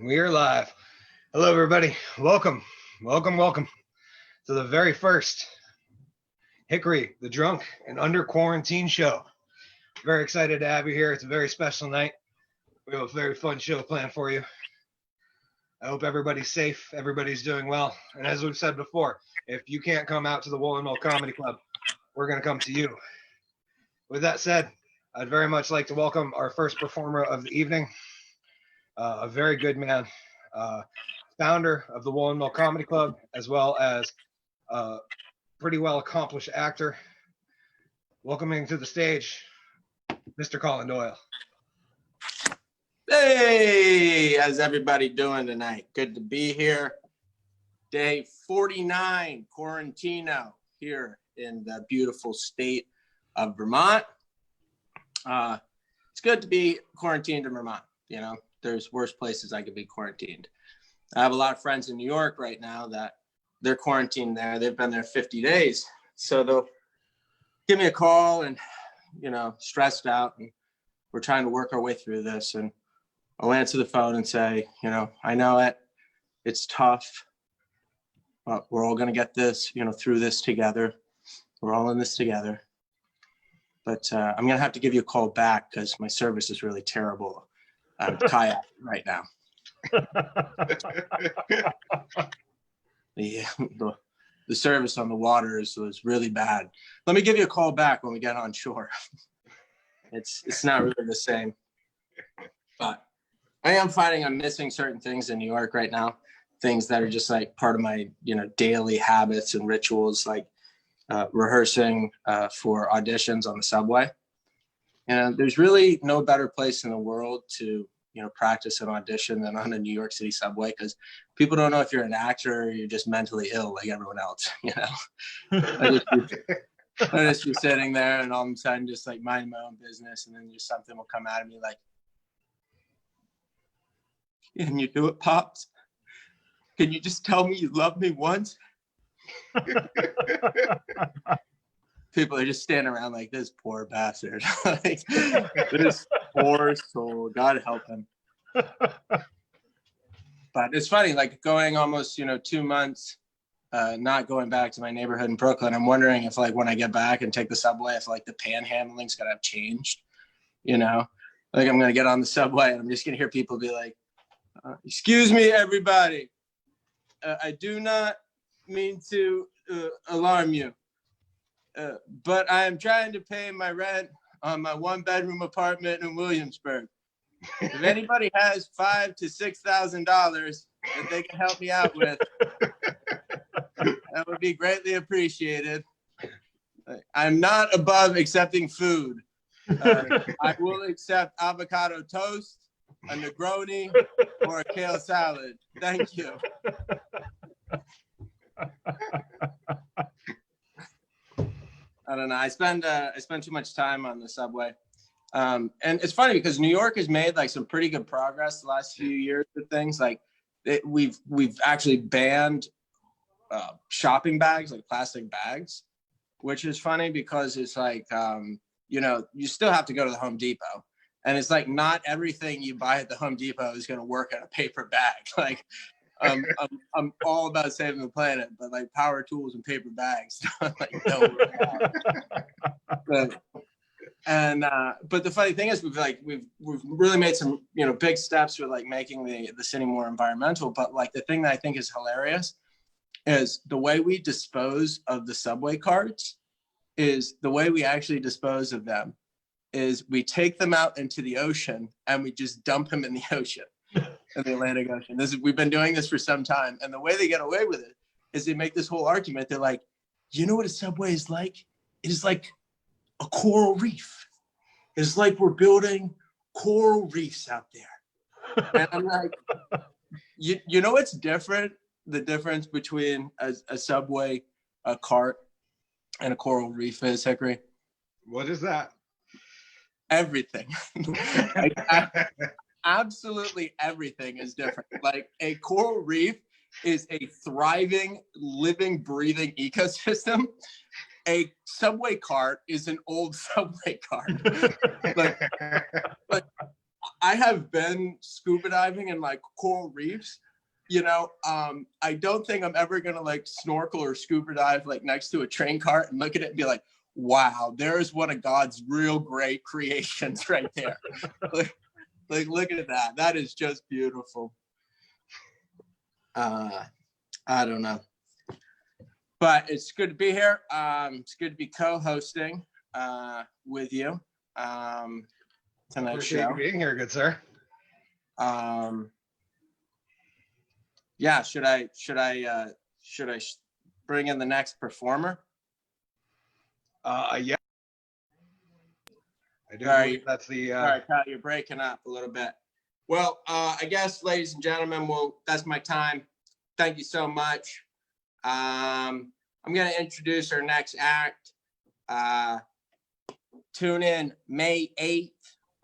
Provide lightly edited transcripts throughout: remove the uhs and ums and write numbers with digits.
We are live. Hello, everybody. Welcome to the very first Hickory, the Drunk and Under Quarantine show. Very excited to have you here. It's a very special night. We have a very fun show planned for you. I hope everybody's safe, everybody's doing well. And as we've said before, if you can't come out to the Woolen Comedy Club, we're going to come to you. With that said, I'd very much like to welcome our first performer of the evening, a very good man, founder of the Woolen Comedy Club, as well as a pretty well accomplished actor. Welcoming to the stage, Mr. Collen Doyle. Hey, how's everybody doing tonight? Good to be here. Day 49, Quarantino, here in the beautiful state of Vermont. It's good to be quarantined in Vermont. You know, there's worse places I could be quarantined. I have a lot of friends in New York right now that they're quarantined there. They've been there 50 days. So they'll give me a call and, you know, stressed out. And we're trying to work our way through this. And I'll answer the phone and say, you know, I know it. It's tough. But we're all going to get this, you know, through this together. We're all in this together. But I'm going to have to give you a call back because my service is really terrible. I'm kayaking right now. The service on the water was really bad. Let me give you a call back when we get on shore. It's not really the same. But I am finding I'm missing certain things in New York right now. Things that are just like part of my, you know, daily habits and rituals, like rehearsing for auditions on the subway. And there's really no better place in the world to, you know, practice an audition than on a New York City subway, because people don't know if you're an actor or you're just mentally ill like everyone else, you know. I just be sitting there and all of a sudden just like mind my own business, and then just something will come out of me like, can you do it, Pops? Can you just tell me you love me once? People are just standing around like, this poor bastard. Like, this poor soul, God help him. But it's funny, like going almost, you know, 2 months not going back to my neighborhood in Brooklyn. I'm wondering if, like, when I get back and take the subway, if like the panhandling's gonna have changed, you know. Like I'm gonna get on the subway and I'm just gonna hear people be like, excuse me, everybody, I do not mean to alarm you, but I am trying to pay my rent on my 1-bedroom apartment in Williamsburg. If anybody has $5,000 to $6,000 that they can help me out with, that would be greatly appreciated. I'm not above accepting food. I will accept avocado toast, a Negroni, or a kale salad. Thank you. I don't know. I spend too much time on the subway, and it's funny because New York has made like some pretty good progress the last few years with things like we've actually banned shopping bags, like plastic bags, which is funny because it's like you know, you still have to go to the Home Depot, and it's like not everything you buy at the Home Depot is going to work in a paper bag. Like I'm all about saving the planet, but like power tools and paper bags, like don't work out. But the funny thing is we've really made some, you know, big steps with like making the city more environmental. But like the thing that I think is hilarious is the way we dispose of the subway carts is the way we actually dispose of them is we take them out into the ocean and we just dump them in the ocean. In the Atlantic Ocean. We've been doing this for some time, and the way they get away with it is they make this whole argument. They're like, you know what a subway is like? It is like a coral reef. It's like we're building coral reefs out there. And I'm like, you know what's different? The difference between a subway, a cart, and a coral reef is, Hickory? What is that? Everything. Absolutely everything is different. Like a coral reef is a thriving, living, breathing ecosystem. A subway cart is an old subway cart. Like I have been scuba diving in like coral reefs. You know, I don't think I'm ever gonna like snorkel or scuba dive like next to a train cart and look at it and be like, wow, there's one of God's real great creations right there. like look at that. That is just beautiful. I don't know. But it's good to be here. It's good to be co-hosting with you tonight's Appreciate show. you being here, good sir. Yeah, should I bring in the next performer? Yeah. I do Sorry. believe that's the Sorry, Pat, you're breaking up a little bit. Well, I guess, ladies and gentlemen, that's my time. Thank you so much. I'm going to introduce our next act. Tune in May 8th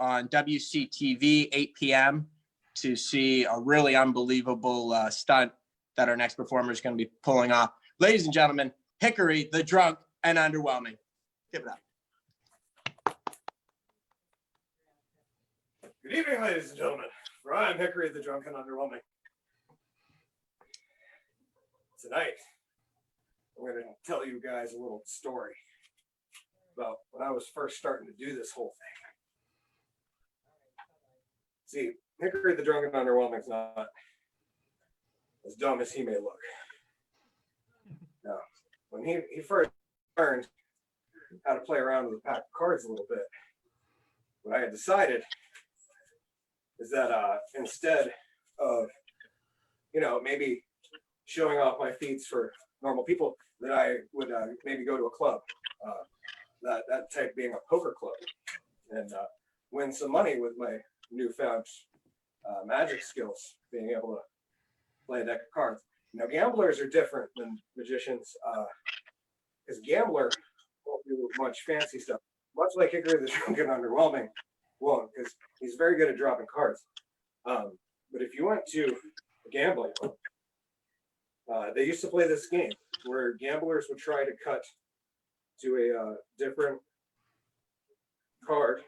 on WCTV, 8 p.m. to see a really unbelievable stunt that our next performer is going to be pulling off. Ladies and gentlemen, Hickory, the drunk and underwhelming. Give it up. Good evening, ladies and gentlemen. For I am Hickory, the drunk and underwhelming. Tonight, I'm going to tell you guys a little story about when I was first starting to do this whole thing. See, Hickory, the drunk and underwhelming is not as dumb as he may look. Now, when he first learned how to play around with a pack of cards a little bit, what I had decided is that instead of, maybe showing off my feats for normal people, that I would maybe go to a club, that type being a poker club, and win some money with my newfound magic skills, being able to play a deck of cards. Now, gamblers are different than magicians, because gambler won't do much fancy stuff. Much like Hickory the drunk and underwhelming won't, because he's very good at dropping cards. But if you went to a gambling club, they used to play this game where gamblers would try to cut to a different card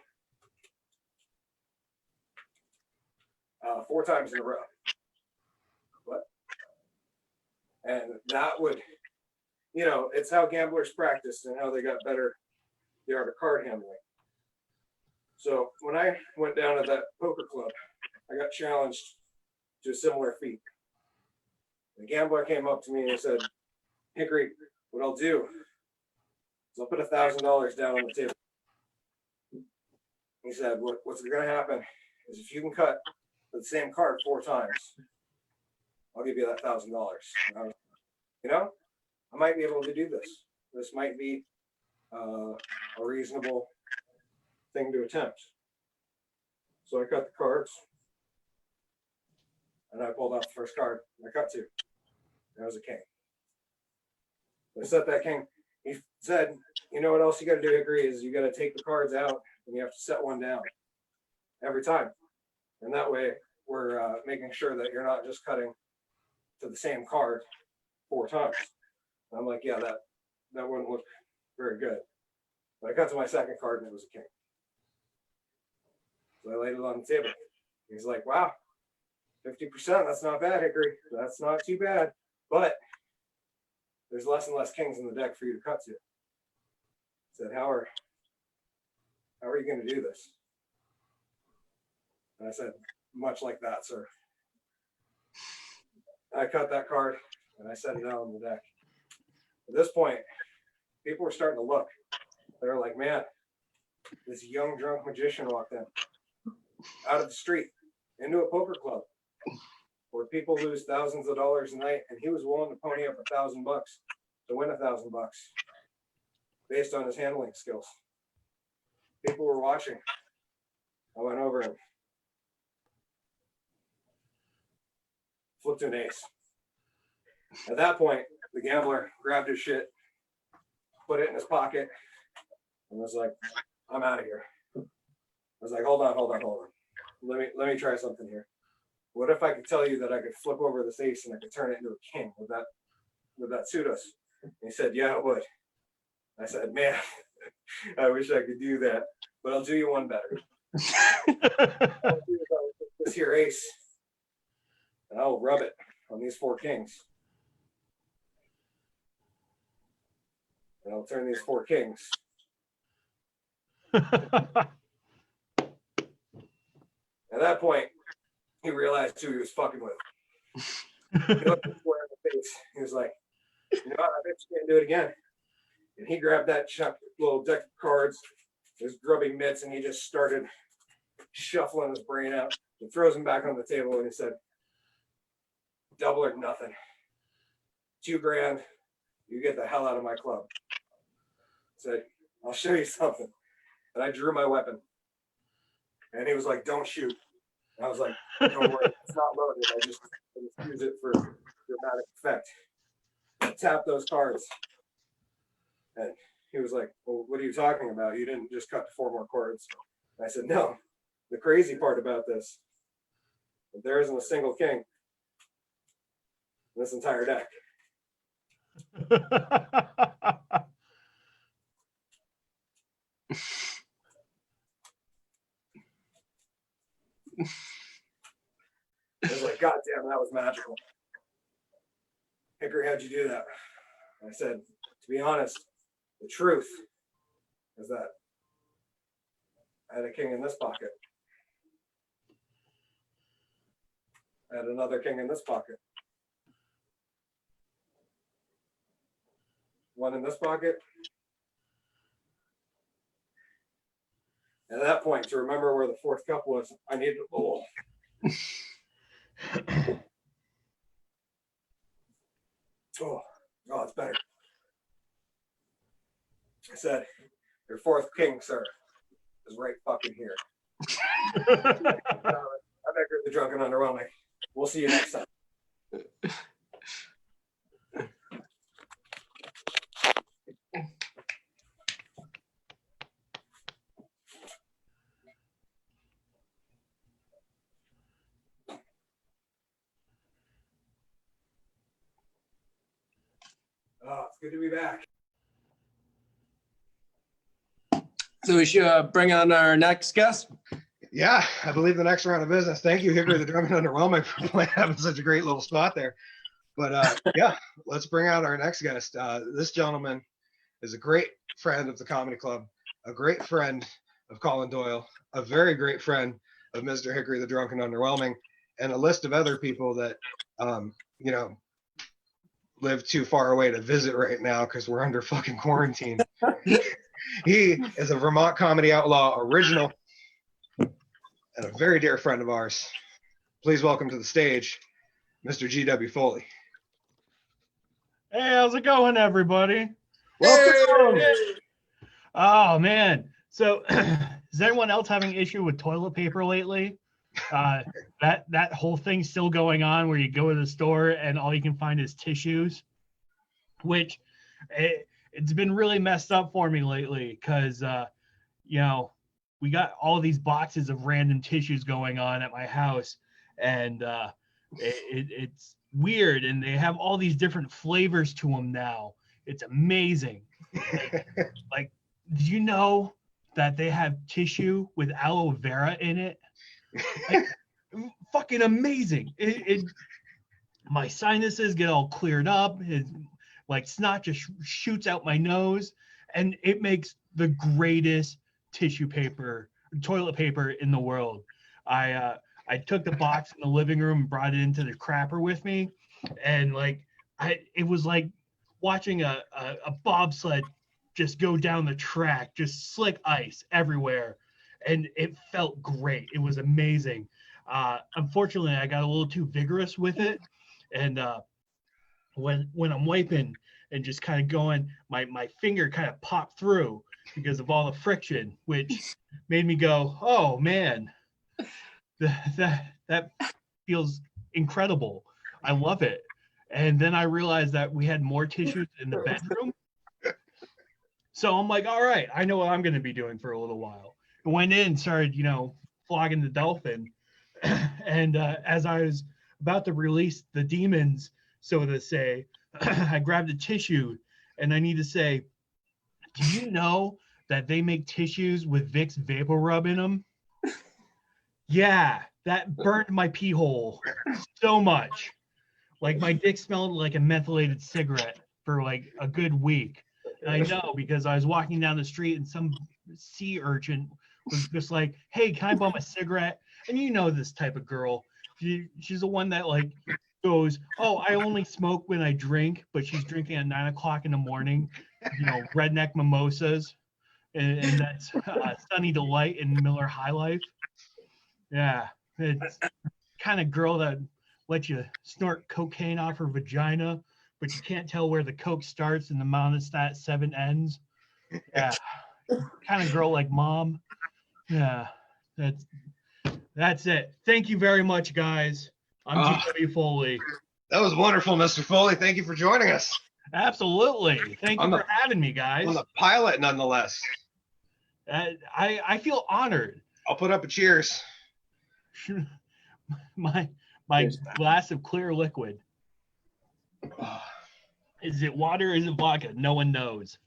4 times in a row. What? And that would, it's how gamblers practiced and how they got better the art of card handling. So when I went down to that poker club, I got challenged to a similar feat. The gambler came up to me and said, Hickory, what I'll do is I'll put $1,000 down on the table. He said, what's going to happen is if you can cut the same card 4 times, I'll give you that $1,000. I might be able to do this. This might be a reasonable thing to attempt. So I cut the cards, and I pulled out the first card. I cut 2. That was a king. I set that king. He said, you know what else you got to do, Hickory, is you got to take the cards out and you have to set one down every time. And that way we're making sure that you're not just cutting to the same card 4 times. And I'm like, yeah, that wouldn't look very good. But I cut to my second card and it was a king. So I laid it on the table. He's like, wow, 50%, that's not bad, Hickory. That's not too bad. But there's less and less kings in the deck for you to cut to. I said, how are you going to do this? And I said, much like that, sir. I cut that card and I set it out on the deck. At this point, people were starting to look. They were like, man, this young drunk magician walked in out of the street into a poker club where people lose thousands of dollars a night, and he was willing to pony up $1,000 to win $1,000 based on his handling skills. People were watching. I went over and flipped an ace. At that point, the gambler grabbed his shit, put it in his pocket, and was like, I'm out of here. I was like, hold on. Let me try something here. What if I could tell you that I could flip over this ace and I could turn it into a king? Would that suit us? And he said, yeah, it would. I said, man, I wish I could do that, but I'll do you one better. This here ace, and I'll rub it on these 4 kings. And I'll turn these 4 kings. At that point, he realized who he was fucking with. He looked him square in the face. He was like, you know what, I bet you can't do it again. And he grabbed that little deck of cards, his grubby mitts, and he just started shuffling his brain out. He throws them back on the table and he said, double or nothing. $2 grand, you get the hell out of my club. I said, I'll show you something. And I drew my weapon. And he was like, don't shoot. And I was like, don't worry, it's not loaded. I just use it for dramatic effect. I tapped those cards. And he was like, well, what are you talking about? You didn't just cut 4 more cards. And I said, no. The crazy part about this, there isn't a single king in this entire deck. I was like, God damn, that was magical. Hickory, how'd you do that? And I said, to be honest, the truth is that I had a king in this pocket. I had another king in this pocket. One in this pocket. And at that point, to remember where the 4th cup was, I needed a bowl. Oh, it's better. I said, your 4th king, sir, is right fucking here. I'm Hickori the Drunk and Underwhelming. We'll see you next time. Oh, it's good to be back. So we should bring on our next guest. Yeah, I believe the next round of business. Thank you, Hickori the Drunk and Underwhelming, for having such a great little spot there. But yeah, let's bring out our next guest. This gentleman is a great friend of the comedy club, a great friend of Collen Doyle, a very great friend of Mr. Hickori the Drunk and Underwhelming, and a list of other people that, you know, live too far away to visit right now because we're under fucking quarantine. He is a Vermont Comedy Outlaw original and a very dear friend of ours. Please welcome to the stage, Mr. G.W. Foley. Hey, how's it going, everybody? Welcome. Hey! Oh, man. So is anyone else having issue with toilet paper lately? That whole thing's still going on where you go to the store and all you can find is tissues, which it's been really messed up for me lately because, you know, we got all these boxes of random tissues going on at my house, and it's weird, and they have all these different flavors to them now. It's amazing. Like, did you know that they have tissue with aloe vera in it? Like, fucking amazing. My sinuses get all cleared up. Like snot just shoots out my nose, and it makes the greatest toilet paper in the world. I took the box in the living room and brought it into the crapper with me, and like it was like watching a bobsled just go down the track, just slick ice everywhere, and it felt great. It was amazing. Unfortunately, I got a little too vigorous with it, and when I'm wiping and just kind of going, my finger kind of popped through because of all the friction, which made me go, oh man, that feels incredible. I love it. And then I realized that we had more tissues in the bedroom. So I'm like, all right, I know what I'm going to be doing for a little while. I went in, started, flogging the dolphin. And as I was about to release the demons, so to say, I grabbed a tissue, and I need to say, do you know that they make tissues with Vicks Vapor Rub in them? Yeah, that burned my pee hole so much. Like my dick smelled like a methylated cigarette for like a good week. And I know because I was walking down the street and some sea urchin was just like, "Hey, can I bum a cigarette?" And you know this type of girl. She's the one that like goes, "Oh, I only smoke when I drink," but she's drinking at 9 o'clock in the morning. Redneck mimosas, and that's Sunny Delight and Miller High Life. Yeah, it's kind of girl that lets you snort cocaine off her vagina, but you can't tell where the coke starts and the monostat 7 ends. Yeah, kind of girl like mom. Yeah, that's it. Thank you very much, guys. I'm GW Foley. That was wonderful, Mr. Foley. Thank you for joining us. Absolutely. Thank you for having me, guys. On the pilot, nonetheless. I feel honored. I'll put up a cheers. my glass of clear liquid. Is it water or is it vodka? No one knows.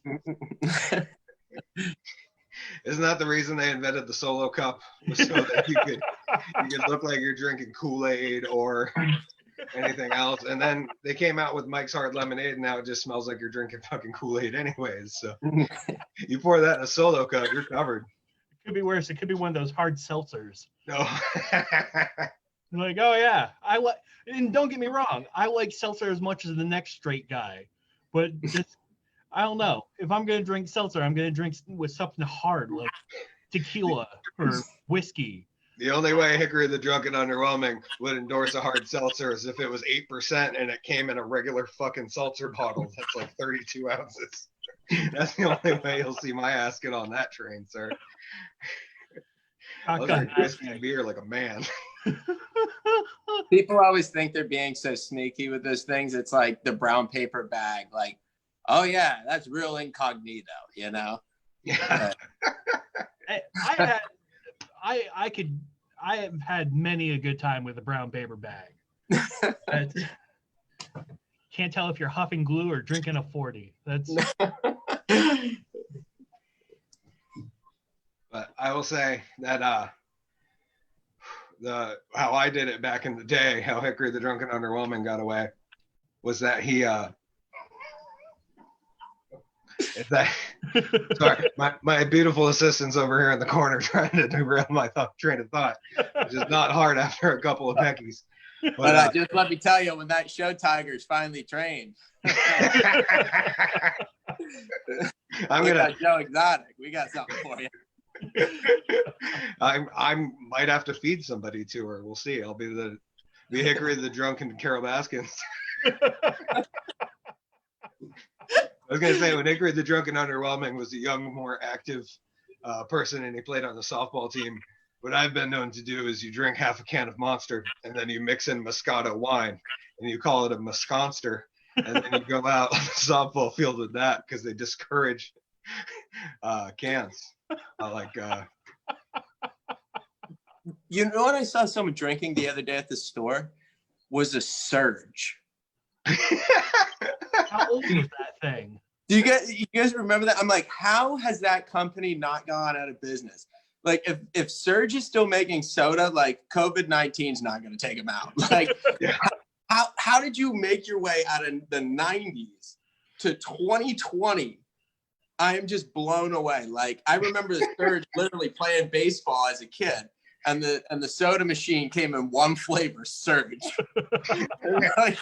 Isn't that the reason they invented the solo cup? So that you could look like you're drinking Kool-Aid or anything else. And then they came out with Mike's Hard Lemonade, and now it just smells like you're drinking fucking Kool-Aid anyways. So you pour that in a solo cup, you're covered. It could be worse. It could be one of those hard seltzers. No. Like, oh yeah, and don't get me wrong, I like seltzer as much as the next straight guy, but just, I don't know. If I'm gonna drink seltzer, I'm gonna drink with something hard like tequila or whiskey. The only way Hickory the Drunk and Underwhelming would endorse a hard seltzer is if it was 8% and it came in a regular fucking seltzer bottle that's like 32 ounces. That's the only way you'll see my ass get on that train, sir. I'll drink whiskey and beer like a man. People always think they're being so sneaky with those things. It's like the brown paper bag. Like, oh yeah, that's real incognito, you know? Yeah. I have had many a good time with a brown paper bag. Can't tell if you're huffing glue or drinking a 40. That's. But I will say that how I did it back in the day, how Hickory the Drunk and Underwhelming got away, was that he sorry, my beautiful assistant's over here in the corner trying to derail my train of thought, which is not hard after a couple of peckies. But just let me tell you, when that show tiger's finally trained, I'm we gonna got Joe Exotic. We got something for you. I might have to feed somebody to her. We'll see. I'll be Hickory the Drunk and Carol Baskins. I was gonna say, when Hickory the Drunk and Underwhelming was a young, more active person, and he played on the softball team, what I've been known to do is you drink half a can of Monster, and then you mix in Moscato wine, and you call it a Mosconster, and then you go out on the softball field with that because they discourage cans. You know what I saw someone drinking the other day at the store was a Surge. How old is that thing? Do you guys remember that? I'm like, how has that company not gone out of business? Like, if Surge is still making soda, like COVID-19 is not going to take them out. Like, yeah. How did you make your way out of the 90s to 2020? I am just blown away. Like, I remember the Surge literally playing baseball as a kid, and the soda machine came in one flavor, Surge. Like,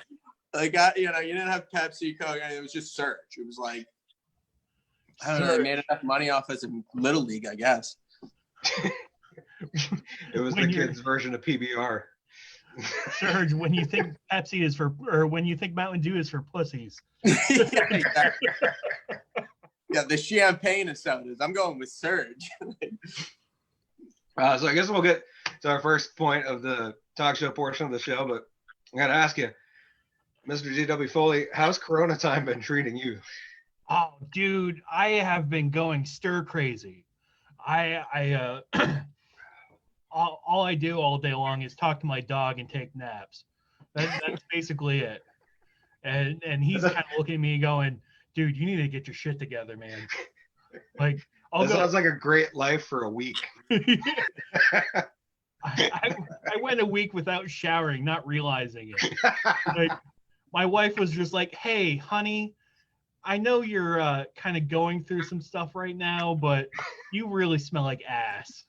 you didn't have Pepsi, Coke, it was just Surge. It was like, I don't know, they made enough money off as a little league, I guess. It was the kids' version of PBR. Surge, when you think Pepsi is for, or when you think Mountain Dew is for pussies. Yeah, exactly. Yeah, the champagne and sodas. I'm going with Surge. So I guess we'll get to our first point of the talk show portion of the show, but I got to ask you, Mr. GW Foley, how's Corona time been treating you? Oh, dude, I have been going stir crazy. I all I do all day long is talk to my dog and take naps. That's basically it. And he's kind of looking at me going, dude, you need to get your shit together, man. Like, That sounds like a great life for a week. I went a week without showering, not realizing it. Like, my wife was just like, "Hey, honey, I know you're kind of going through some stuff right now, but you really smell like ass."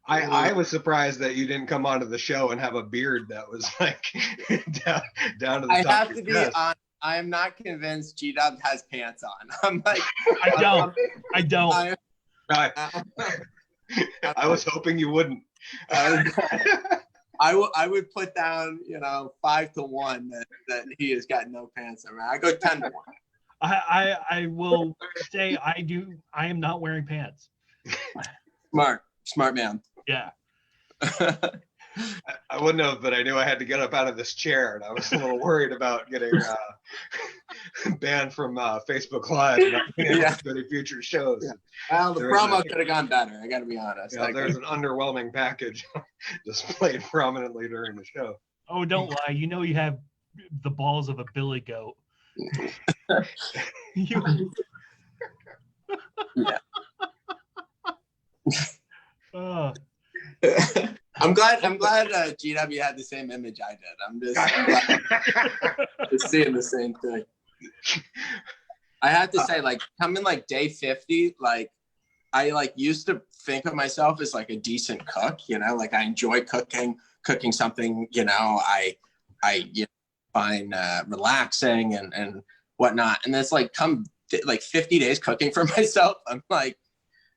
I was surprised that you didn't come onto the show and have a beard that was like down to the I top have of to your be chest. on. I am not convinced G-Dub has pants on. I'm like, I don't. I was hoping you wouldn't. I would put down, 5-1 that he has got no pants on. I go 10-1. I will say I am not wearing pants. Smart man. Yeah. I wouldn't have, but I knew I had to get up out of this chair, and I was a little worried about getting banned from Facebook Live and not being able to go to future shows. Yeah. Well, the promo could have gone better. I got to be honest. Yeah, there's an underwhelming package displayed prominently during the show. Oh, don't lie. You know you have the balls of a billy goat. Yeah. I'm glad GW had the same image I did. I'm just seeing the same thing. I have to say, like, coming like day 50, like I used to think of myself as like a decent cook, like I enjoy cooking something, I find relaxing and whatnot. And that's like come like 50 days cooking for myself. I'm like,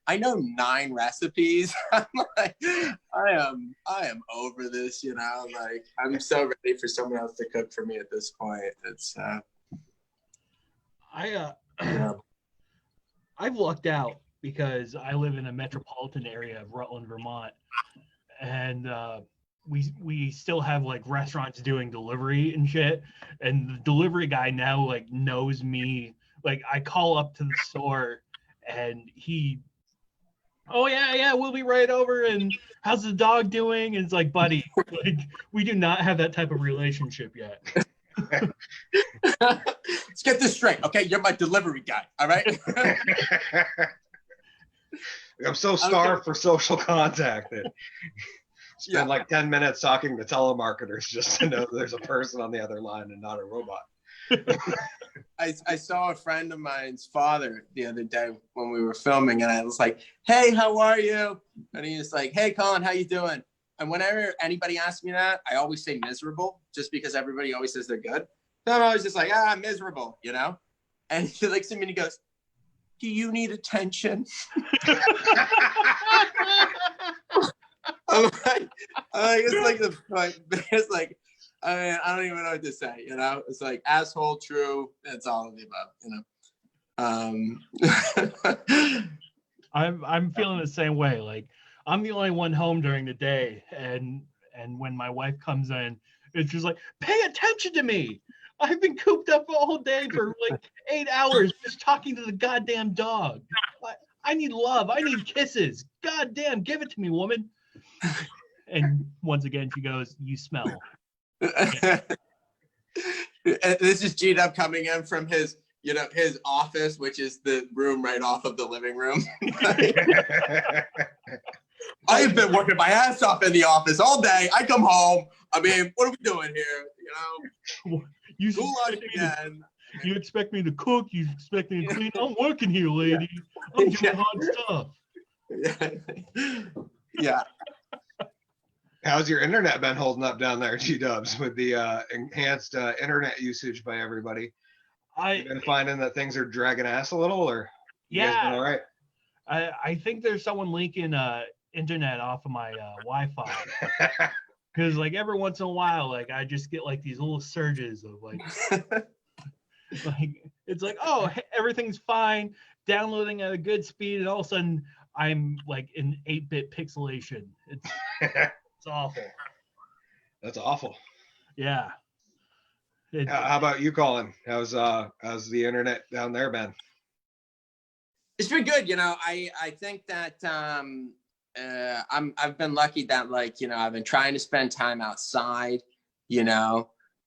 I know 9 recipes. I'm like, I am over this, like I'm so ready for someone else to cook for me at this point. It's I've lucked out because I live in a metropolitan area of Rutland, Vermont, and we still have like restaurants doing delivery and shit, and the delivery guy now like knows me. Like I call up to the store and he, "Oh yeah, we'll be right over, and how's the dog doing?" And it's like, buddy, like we do not have that type of relationship yet. Let's get this straight, okay? You're my delivery guy, all right? I'm so starved for social contact that spend like 10 minutes talking to telemarketers just to know there's a person on the other line and not a robot. I saw a friend of mine's father the other day when we were filming, and I was like, "Hey, how are you?" And he was like, "Hey, Collen, how you doing?" And whenever anybody asks me that, I always say miserable, just because everybody always says they're good. So I'm always just like, miserable, And he looks at me and he goes, "Do you need attention?" I'm like, it's like, I mean, I don't even know what to say, It's like asshole, true. That's all of the above, I'm feeling the same way. Like I'm the only one home during the day, and when my wife comes in, it's just like, pay attention to me. I've been cooped up all day for like 8 hours just talking to the goddamn dog. I need love. I need kisses. Goddamn, give it to me, woman. And once again, she goes, "You smell." This is G-Dub coming in from his office, which is the room right off of the living room. I have been working my ass off in the office all day. I come home. I mean, what are we doing here? You expect me to cook? You expect me to clean? I'm working here, lady. I'm doing hard stuff. Yeah. How's your internet been holding up down there, G-Dubs, with the enhanced internet usage by everybody? You've been finding that things are dragging ass a little, or you guys been all right? I think there's someone leaking internet off of my Wi-Fi. Because like every once in a while, like I just get like these little surges of like, like it's like, oh, everything's fine, downloading at a good speed, and all of a sudden I'm like in 8-bit pixelation. It's awful. That's awful. Yeah. How about you, Collen? How's the internet down there been? It's been good. I think that I've been lucky that like, I've been trying to spend time outside,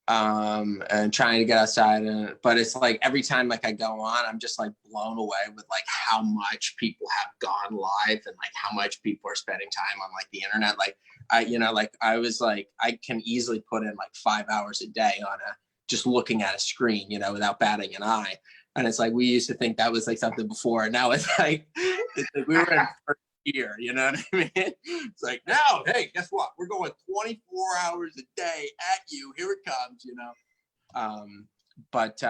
and trying to get outside. But it's like every time like I go on, I'm just like blown away with like how much people have gone live and like how much people are spending time on like the internet. Like I was like, I can easily put in like 5 hours a day on just looking at a screen, without batting an eye. And it's like, we used to think that was like something before. And now it's like we were in first year, you know what I mean? It's like, now, hey, guess what? We're going 24 hours a day at you. Here it comes, But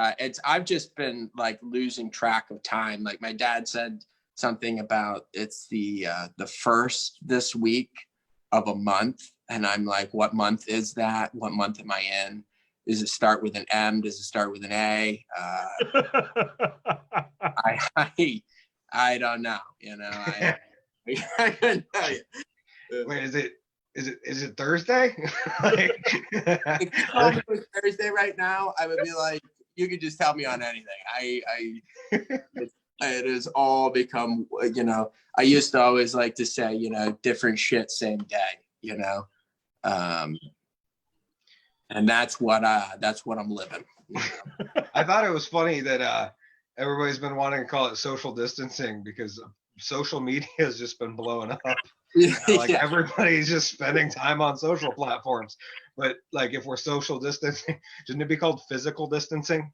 I've just been like losing track of time. Like my dad said something about it's the first this week of a month. And I'm like, what month is that? What month am I in? Does it start with an M? Does it start with an A? I don't know. I couldn't tell you. Wait, is it Thursday? If you told me it was Thursday right now, I would be like, you could just tell me on anything. It has all become, I used to always like to say, different shit, same day, and that's what I'm living. I thought it was funny that everybody's been wanting to call it social distancing because social media has just been blowing up. Yeah. Everybody's just spending time on social platforms. But like if we're social distancing, shouldn't it be called physical distancing?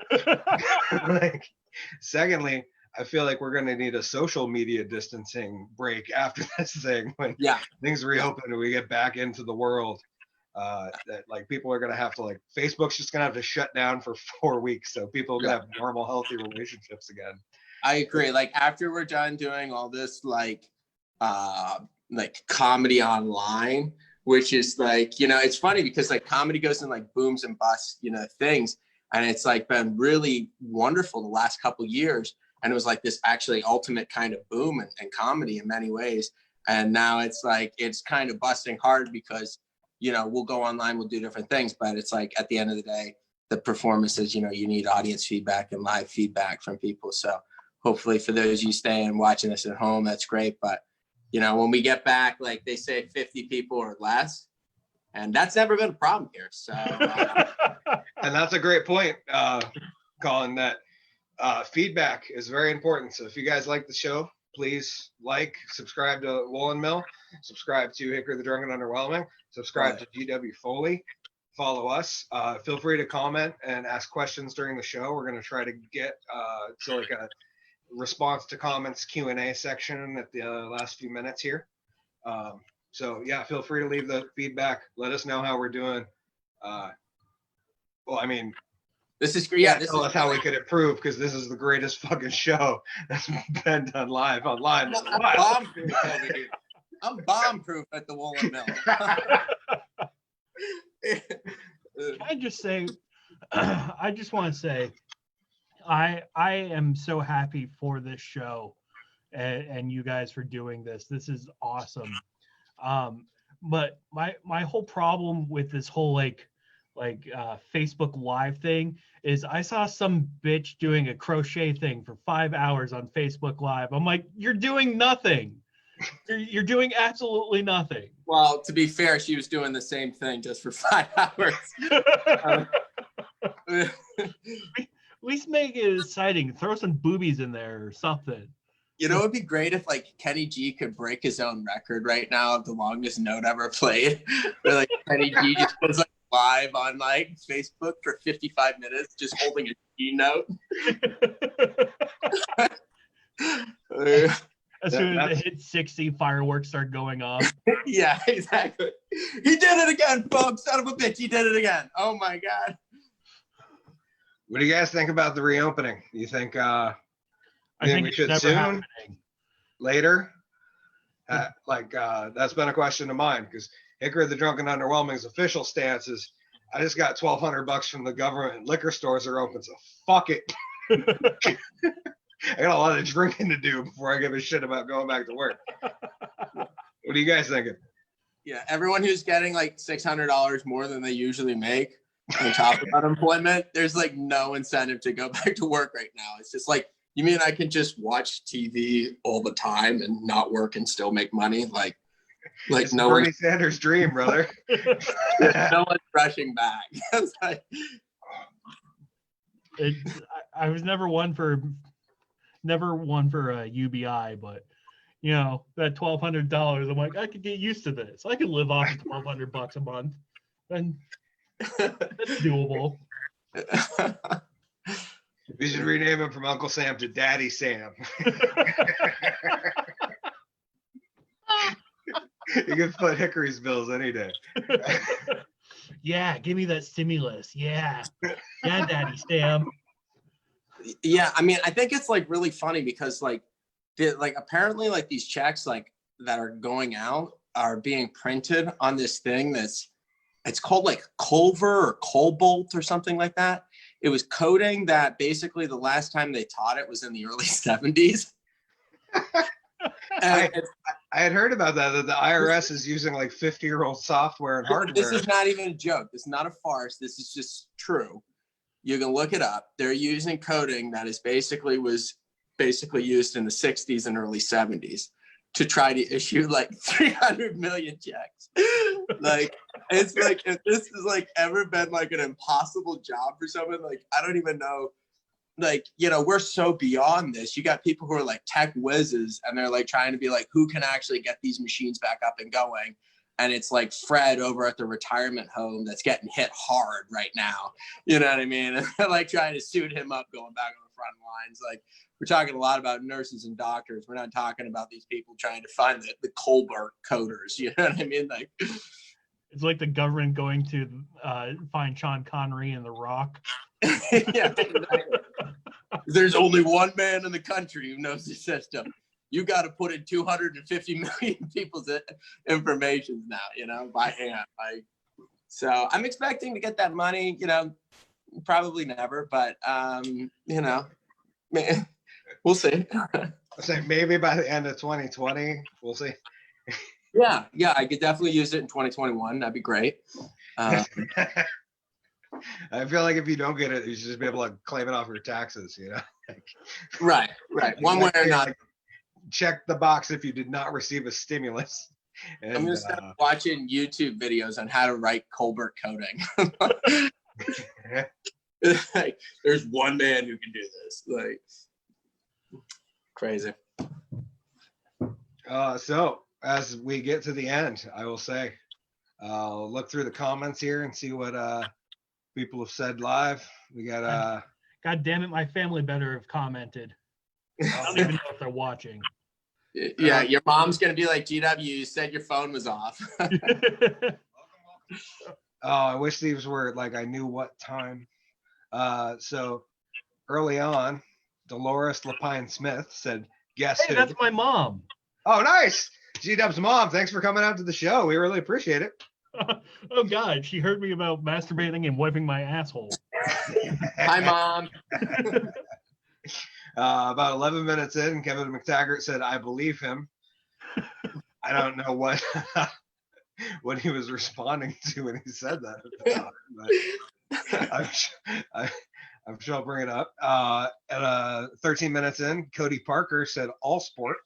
Secondly, I feel like we're going to need a social media distancing break after this thing when things reopen and we get back into the world. That like people are going to have to like Facebook's just going to have to shut down for 4 weeks so people can have normal healthy relationships again. I agree. Like after we're done doing all this like comedy online, which is like, it's funny because like comedy goes in like booms and busts, things, and it's like been really wonderful the last couple years, and it was like this actually ultimate kind of boom in comedy in many ways, and now it's like it's kind of busting hard because we'll go online, we'll do different things, but it's like at the end of the day, the performances, you need audience feedback and live feedback from people. So hopefully for those of you staying and watching this at home, that's great. But, when we get back, like they say 50 people or less, and that's never been a problem here. So, and that's a great point, Colin, that feedback is very important. So if you guys like the show, please subscribe to Woolen Mill, subscribe to Hickory the Drunk and Underwhelming, subscribe to GW Foley, follow us. Feel free to comment and ask questions during the show. We're going to try to get to like a response to comments Q&A section at the last few minutes here. So yeah, feel free to leave the feedback. Let us know how we're doing. this is great. Tell us how we could improve because this is the greatest fucking show that's been done live online. I'm bomb-proof over here. I'm bomb-proof at the Woolen Mill. Can I just say, I just want to say, I am so happy for this show and you guys for doing this. This is awesome. But my whole problem with this whole Facebook Live thing is I saw some bitch doing a crochet thing for 5 hours on Facebook Live. I'm like, you're doing nothing. You're doing absolutely nothing. Well, to be fair, she was doing the same thing just for 5 hours. At least make it exciting. Throw some boobies in there or something. It'd be great if like Kenny G could break his own record right now of the longest note ever played. Where like Kenny G just goes like live on like Facebook for 55 minutes, just holding a G note. As soon as it hit 60, fireworks start going off. Yeah, exactly. He did it again, folks. Son of a bitch, he did it again. Oh my God. What do you guys think about the reopening? Do you think I think we it's should never soon? happening. Later? That's been a question of mine because Hickory the Drunk and Underwhelming's official stance is I just got $1,200 from the government and liquor stores are open, so fuck it. I got a lot of drinking to do before I give a shit about going back to work. What are you guys thinking? Yeah, everyone who's getting like $600 more than they usually make on top of unemployment, there's like no incentive to go back to work right now. It's just like, you mean I can just watch TV all the time and not work and still make money? Like, Like It's no Bernie one, Sanders' dream, brother. no one's rushing back. It's like, I was never one for a UBI, but that $1,200. I'm like, I could get used to this. I could live off of $1,200 a month, and that's doable. We should rename him from Uncle Sam to Daddy Sam. You can foot Hickory's bills any day. Yeah, give me that stimulus. Yeah, Daddy Sam. yeah, I mean, I think it's like really funny because like apparently like these checks like that are going out are being printed on this thing it's called like Culver or Cobalt or something like that. It was coding that basically the last time they taught it was in the early 70s. I had heard about that the IRS is using like 50-year-old software and hardware. This is not even a joke. This is not a farce. This is just true. You can look it up. They're using coding that was basically used in the 60s and early 70s to try to issue like 300 million checks. Like, it's like, if this has like ever been like an impossible job for someone, like, I don't even know. Like, we're so beyond this. You got people who are like tech whizzes and they're like trying to be like, who can actually get these machines back up and going? And it's like Fred over at the retirement home that's getting hit hard right now. You know what I mean? And they're like trying to suit him up going back on the front lines. Like, we're talking a lot about nurses and doctors. We're not talking about these people trying to find the Colbert coders. You know what I mean? Like, it's like the government going to find Sean Connery in The Rock. yeah, exactly. There's only one man in the country who knows the system. You got to put in 250 million people's information now, by hand. So I'm expecting to get that money, probably never, but, we'll see. I say maybe by the end of 2020, we'll see. Yeah, I could definitely use it in 2021. That'd be great. I feel like if you don't get it, you should just be able to claim it off your taxes, Right. One way or another. Check the box if you did not receive a stimulus. And, I'm going to start watching YouTube videos on how to write Colbert coding. Like, there's one man who can do this. Like, crazy. So as we get to the end, I will say, I'll look through the comments here and see what people have said live. We got God damn it, my family better have commented. I don't even know if they're watching. Yeah, your mom's gonna be like, GW, you said your phone was off. Oh, I wish these were like I knew what time. So early on, Dolores Lapine Smith said, "Guess Hey, who?" that's my mom. Oh, nice. G-Dub's mom. Thanks for coming out to the show. We really appreciate it. Oh God, she heard me about masturbating and wiping my asshole. Hi, Mom. About 11 minutes in, Kevin McTaggart said, "I believe him." I don't know what he was responding to when he said that, but I'm sure I'll bring it up. At 13 minutes in, Cody Parker said, "All sport."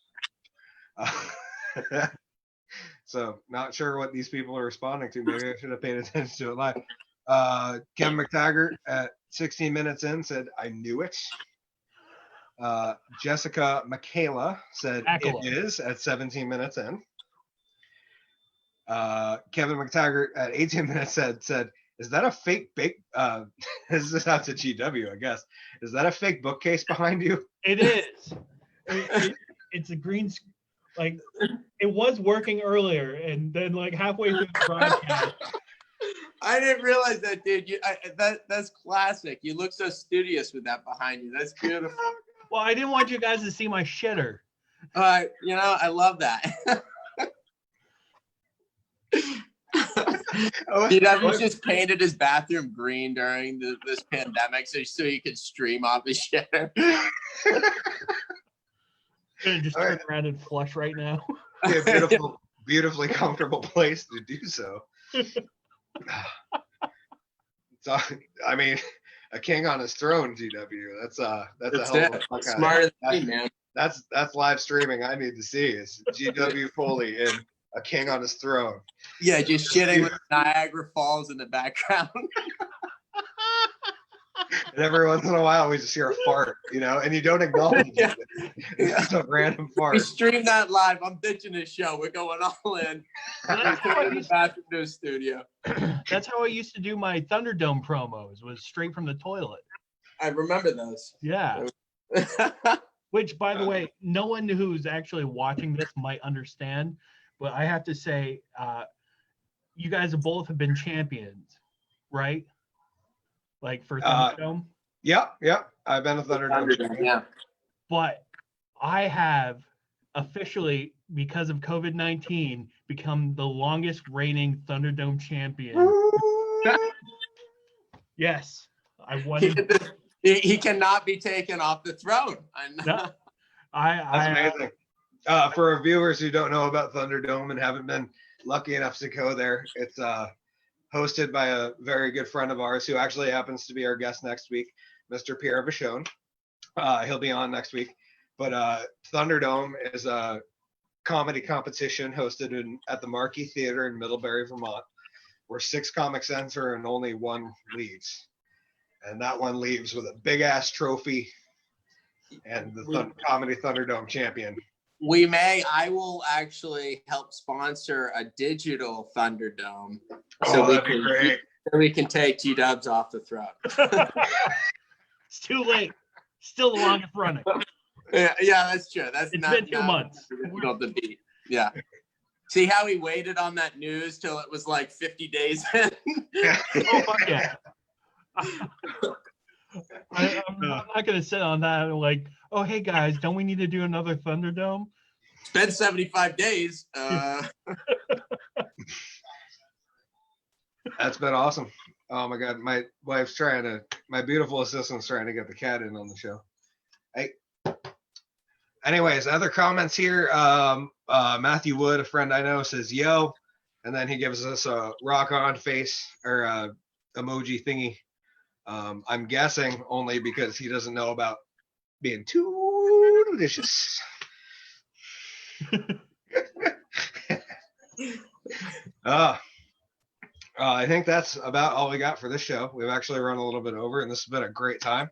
So not sure what these people are responding to. Maybe I should have paid attention to it live. Kevin McTaggart at 16 minutes in said, "I knew it." Jessica Michaela said, Michaela. "It is" at 17 minutes in. Kevin McTaggart at 18 minutes said, "Is that a fake this is out to GW, I guess. Is that a fake bookcase behind you?" It is. It's a green. Like, it was working earlier, and then like halfway through the broadcast. I didn't realize that, dude. That's classic. You look so studious with that behind you. That's beautiful. Well, I didn't want you guys to see my shitter. I love that. GW just painted his bathroom green during this pandemic so he could stream off his shitter. Gonna just turn around and flush right now. Yeah, beautifully comfortable place to do so. So, I mean, a king on his throne, GW. That's a hell of a smart as me, man. That's live streaming. I need to see is GW Foley in a king on his throne. Yeah, just shitting with Niagara Falls in the background. And every once in a while, we just hear a fart, and you don't acknowledge Yeah. it. It's just a random We fart. stream that live. I'm ditching this show. We're going all in. We're going to the bathroom to the studio. That's how I used to do my Thunderdome promos, was straight from the toilet. I remember those. Yeah. Which, by the way, no one who's actually watching this might understand, but I have to say, you guys both have been champions, right? Like for Thunderdome? Yep. I've been a Thunderdome. Yeah. But I have officially, because of COVID-19, become the longest reigning Thunderdome champion. Yes, I won. He cannot be taken off the throne. No, That's amazing. For our viewers who don't know about Thunderdome and haven't been lucky enough to go there, it's hosted by a very good friend of ours who actually happens to be our guest next week, Mr. Pierre Vachon. He'll be on next week. But Thunderdome is a comedy competition hosted at the Marquee Theater in Middlebury, Vermont, where 6 comics enter and only 1 leaves. And that one leaves with a big-ass trophy and the Comedy Thunderdome champion. I will actually help sponsor a digital Thunderdome That'd be great. so we can take G-Dubs off the throne. It's too late. Still the longest running. Yeah, that's true. It's been 2 months. Difficult to beat. Yeah. See how he waited on that news till it was like 50 days in? Oh, fuck yeah. I'm not going to sit on that like, oh, hey, guys, don't we need to do another Thunderdome? It's been 75 days. That's been awesome. Oh, my God. My wife's my beautiful assistant's trying to get the cat in on the show. Hey. Anyways, other comments here. Matthew Wood, a friend I know, says, yo. And then he gives us a rock on face or emoji thingy. I'm guessing only because he doesn't know about being too delicious. I think that's about all we got for this show. We've actually run a little bit over, and this has been a great time.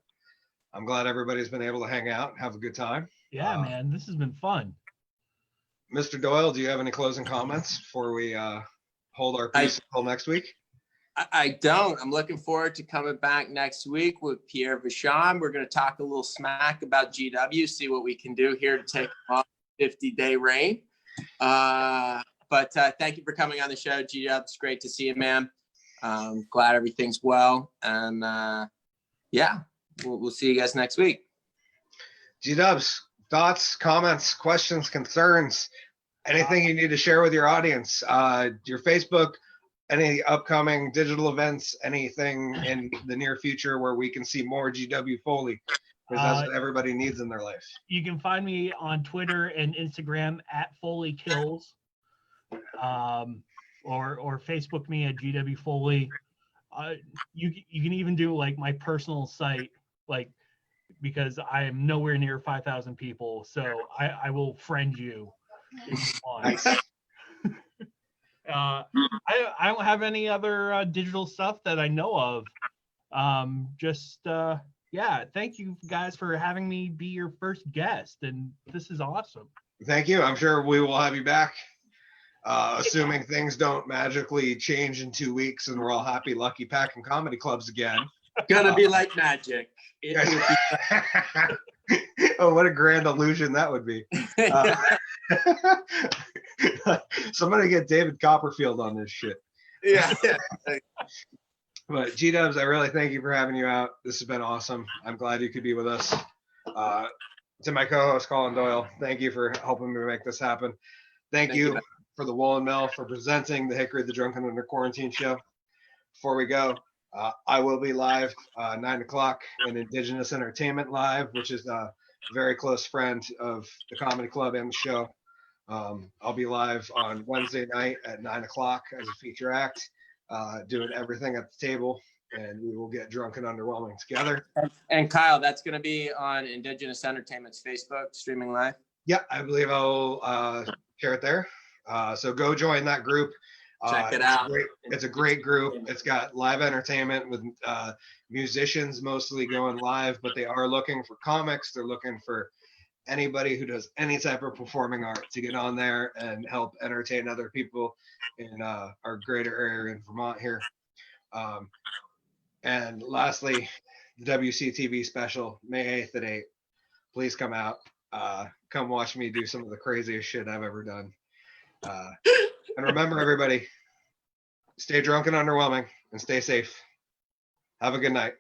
I'm glad everybody's been able to hang out and have a good time. Yeah, man, this has been fun. Mr. Doyle, do you have any closing comments before we hold our peace until next week? I don't. I'm looking forward to coming back next week with Pierre Vachon. We're going to talk a little smack about GW, see what we can do here to take off 50-day reign. But thank you for coming on the show, GW. It's great to see you, man. Glad everything's well. And yeah, we'll see you guys next week. GW, thoughts, comments, questions, concerns, anything you need to share with your audience, your Facebook, any upcoming digital events, anything in the near future where we can see more GW Foley, because that's what everybody needs in their life. You can find me on Twitter and Instagram at FoleyKills, or Facebook me at GW Foley. You can even do like my personal site, like, because I am nowhere near 5,000 people, so I will friend you if you want. Nice. I don't have any other digital stuff that I know of. Yeah, thank you guys for having me be your first guest, and this is awesome. Thank you. I'm sure we will have you back, assuming things don't magically change in 2 weeks and we're all happy, lucky, packing comedy clubs again. Gonna be like magic. Oh, what a grand illusion that would be. Somebody get David Copperfield on this shit. Yeah. But GW, I really thank you for having you out. This has been awesome. I'm glad you could be with us. To my co-host, Collen Doyle, thank you for helping me make this happen. Thank you for the Woolen Mill for presenting the Hickory the Drunken Under Quarantine show. Before we go, I will be live 9 o'clock in Indigenous Entertainment Live, which is a very close friend of the comedy club and the show. I'll be live on Wednesday night at 9 o'clock as a feature act, doing everything at the table, and we will get drunk and underwhelming together. And Kyle, that's going to be on Indigenous Entertainment's Facebook streaming live. Yeah, I believe I'll share it there. So go join that group. Check it It's out. It's a great group. It's got live entertainment with musicians mostly going live, but they are looking for comics. They're looking for anybody who does any type of performing art to get on there and help entertain other people in our greater area in Vermont here. And lastly, the WCTV special, May 8th at 8. Please come out. Come watch me do some of the craziest shit I've ever done. And remember, everybody, stay drunk and underwhelming and stay safe. Have a good night.